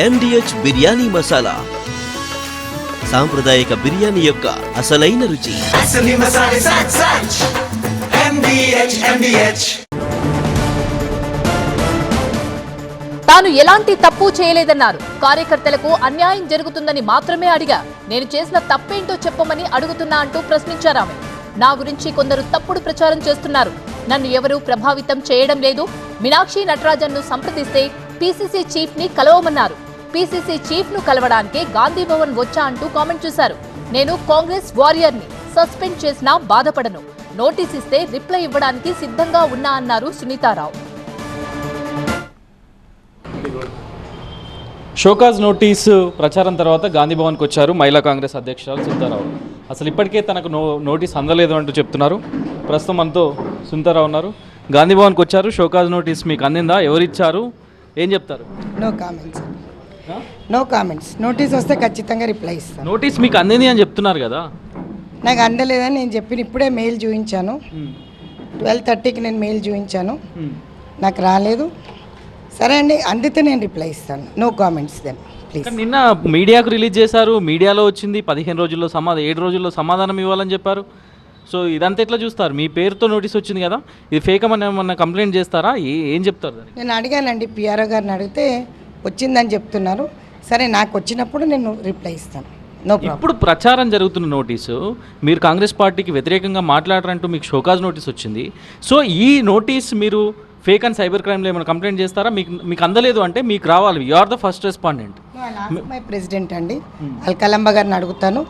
MDH biryani masala, సాంప్రదాయక బిర్యానీ యొక్క అసలైన రుచి. తాను ఎలాంటి తప్పు చేయలేదన్నారు. కార్యకర్తలకు అన్యాయం జరుగుతుందని మాత్రమే అడిగా. నేను చేసిన తప్పేంటో చెప్పమని అడుగుతున్నా అంటూ ప్రశ్నించారామె. నా గురించి కొందరు తప్పుడు ప్రచారం చేస్తున్నారు. నన్ను ఎవరూ ప్రభావితం చేయడం లేదు. మీనాక్షి నటరాజన్ను సంప్రదిస్తే పీసీసీ చీఫ్ ని కలవమన్నారు. పీసీసీ చీఫ్ ను కలవడానికే గాంధీ భవన్ వచ్చా అంటూ కామెంట్ చేశారు. నేను కాంగ్రెస్ వారియర్ ని, సస్పెండ్ చేసినా బాధపడను. నోటీస్ ఇస్తే రిప్లై ఇవ్వడానికి సిద్ధంగా ఉన్నా అన్నారు సునీతారావు. షోకాజ్ నోటీసు ప్రచారం తర్వాత గాంధీ భవన్కి వచ్చారు మహిళా కాంగ్రెస్ అధ్యక్షురాలు సునీతారావు. అసలు ఇప్పటికే తనకు నోటీస్ అందలేదు అంటూ చెప్తున్నారు. ప్రస్తుతం మనతో సునీతారావు ఉన్నారు. గాంధీ భవన్కి వచ్చారు. షోకాజ్ నోటీస్ మీకు అందిందా? ఎవరిచ్చారు? ఏం చెప్తారు? No comments. No comments. Notice వస్తే ఖచ్చితంగా రిప్లై ఇస్తాను. నోటీస్ మీకు అందింది అని చెప్తున్నారు కదా. నాకు అందలేదని నేను చెప్పిన ఇప్పుడే మెయిల్ చూపించాను. 12:30కి నేను మెయిల్ చూపించాను. నాకు రాలేదు. సరే అండి, అందితే నేను రిప్లై ఇస్తాను. No comments then please. నిన్న మీడియాకు రిలీజ్ చేశారు. మీడియాలో వచ్చింది 15 రోజుల్లో 7 రోజుల్లో సమాధానం ఇవ్వాలని చెప్పారు. సో ఇదంతా ఎట్లా చూస్తారు? మీ పేరుతో నోటీస్ వచ్చింది కదా, ఇది ఫేక్ అని ఏమన్నా కంప్లైంట్ చేస్తారా? ఏం చెప్తారు దానికి? నేను అడిగానండి, పిఆర్ఓ గారిని అడిగితే వచ్చిందని చెప్తున్నారు. సరే, నాకు వచ్చినప్పుడు నేను రిప్లై ఇస్తాను. No problem. ఇప్పుడు ప్రచారం జరుగుతున్న నోటీసు, మీరు కాంగ్రెస్ పార్టీకి వ్యతిరేకంగా మాట్లాడారంటూ మీకు షోకాజ్ నోటీస్ వచ్చింది. సో ఈ నోటీస్ మీరు ఫేక్ అండ్ సైబర్ క్రైమ్లో ఏమైనా కంప్లైంట్ చేస్తారా? మీకు అందలేదు అంటే మీకు రావాలి. You are the first respondent. My president అండి అల్కలంబ గారిని అడుగుతాను.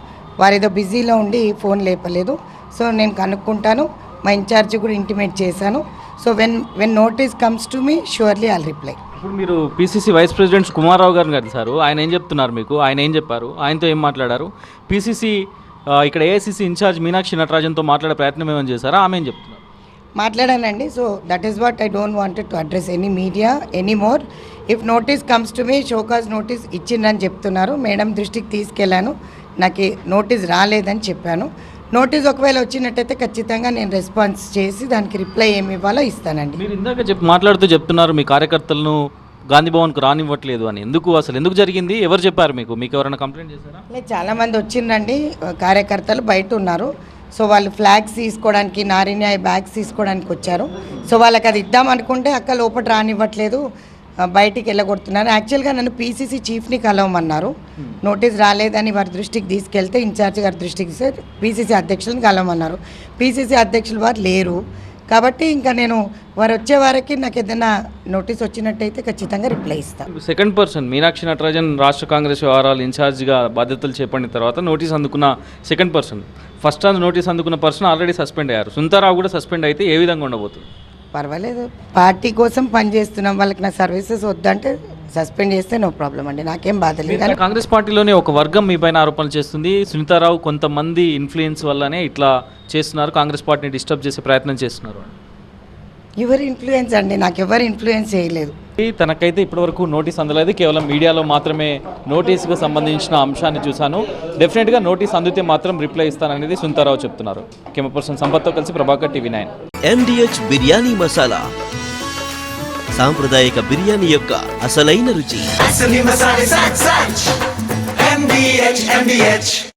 వారు ఏదో బిజీలో ఉండి ఫోన్ లేపలేదు. సో నేను కనుక్కుంటాను. మా ఇన్ఛార్జ్ కూడా ఇంటిమేట్ చేశాను. So when notice comes to me surely I'll reply. ఇప్పుడు మీరు పీసీసీ వైస్ ప్రెసిడెంట్ కుమారరావు గారిని కలిసారు. ఆయన ఏం చెప్తున్నారు మీకు? ఆయన ఏం చెప్పారు? ఆయనతో ఏం మాట్లాడారు? పీసీసీ ఇక్కడ ఏఐసీసీ ఇన్ఛార్జ్ మీనాక్షి నటరాజన్తో మాట్లాడే ప్రయత్నం ఏమైనా చేశారా? ఆమె ఏం చెప్తున్నారు? మాట్లాడానండి. So that is what I don't wanted to address any media any more. If notice comes to me, show cause notice ఇచ్చిందని చెప్తున్నారు. మేడం దృష్టికి తీసుకెళ్ళాను. నాకు నోటీస్ రాలేదని చెప్పాను. నోటీస్ ఒకవేళ వచ్చినట్టయితే ఖచ్చితంగా నేను రెస్పాన్స్ చేసి దానికి రిప్లై ఏమి ఇవ్వాలో ఇస్తానండి. మీరు ఇందాక మాట్లాడుతూ చెప్తున్నారు మీ కార్యకర్తలను గాంధీ భవన్కు రానివ్వట్లేదు అని. ఎందుకు జరిగింది? ఎవరు చెప్పారు మీకు? ఎవరైనా కంప్లైంట్ చేశారా? లేదు, చాలామంది వచ్చిందండి. కార్యకర్తలు బయట ఉన్నారు. సో వాళ్ళు ఫ్లాగ్స్ తీసుకోవడానికి, నారీన్యాయ బ్యాగ్స్ తీసుకోవడానికి వచ్చారు. సో వాళ్ళకి అది ఇద్దామనుకుంటే అక్క లోపల రానివ్వట్లేదు, బయటికి వెళ్ళగొడుతున్నారు. యాక్చువల్గా నన్ను పీసీసీ చీఫ్ని కలవమన్నారు. నోటీస్ రాలేదని వారి దృష్టికి తీసుకెళ్తే ఇన్ఛార్జ్ గారి దృష్టికి పీసీసీ అధ్యక్షులను కలవమన్నారు. పీసీసీ అధ్యక్షులు వారు లేరు. కాబట్టి ఇంకా నేను వారు వచ్చే వారికి నాకు ఏదైనా నోటీస్ వచ్చినట్టయితే ఖచ్చితంగా రిప్లై ఇస్తాను. సెకండ్ పర్సన్ మీనాక్షి నటరాజన్ రాష్ట్ర కాంగ్రెస్ వ్యవహారాలు ఇన్ఛార్జ్గా బాధ్యతలు చేపట్టిన తర్వాత నోటీస్ అందుకున్న సెకండ్ పర్సన్, ఫస్ట్ నోటీస్ అందుకున్న పర్సన్ ఆల్రెడీ సస్పెండ్ అయ్యారు. సునీతారావు కూడా సస్పెండ్ అయితే ఏ విధంగా ఉండబోతుంది? పర్వాలేదు, పార్టీ కోసం పనిచేస్తున్నాం. వాళ్ళకి నా సర్వీసెస్ వద్దంటే సస్పెండ్ చేస్తే నో ప్రాబ్లం అండి, నాకేం బాధ లేదు. కాంగ్రెస్ పార్టీలోనే ఒక వర్గం మీ పైన ఆరోపణలు చేస్తుంది. సునీతారావు కొంతమంది ఇన్ఫ్లుయెన్స్ వల్లనే ఇట్లా చేస్తున్నారు, కాంగ్రెస్ పార్టీని డిస్టర్బ్ చేసే ప్రయత్నం చేస్తున్నారు. ఎవరి ఇన్ఫ్లుయెన్స్ అండి? నాకు ఎవరు ఇన్ఫ్లుయెన్స్ చేయలేదు. తనకైతే ఇప్పటివరకు నోటీస్ అందలేదు. కేవలం మీడియాలో మాత్రమే నోటీసుకు సంబంధించిన అంశాన్ని చూశాను. డెఫినెట్గా నోటీస్ అందితే మాత్రం రిప్లై ఇస్తాననేది సునీతారావు చెప్తున్నారు. కెమెరా పర్సన్ సంపత్తో కలిసి ప్రభాకర్, TV9. MDH బిర్యానీ మసాలా, సాంప్రదాయక బిర్యానీ యొక్క అసలైన రుచి.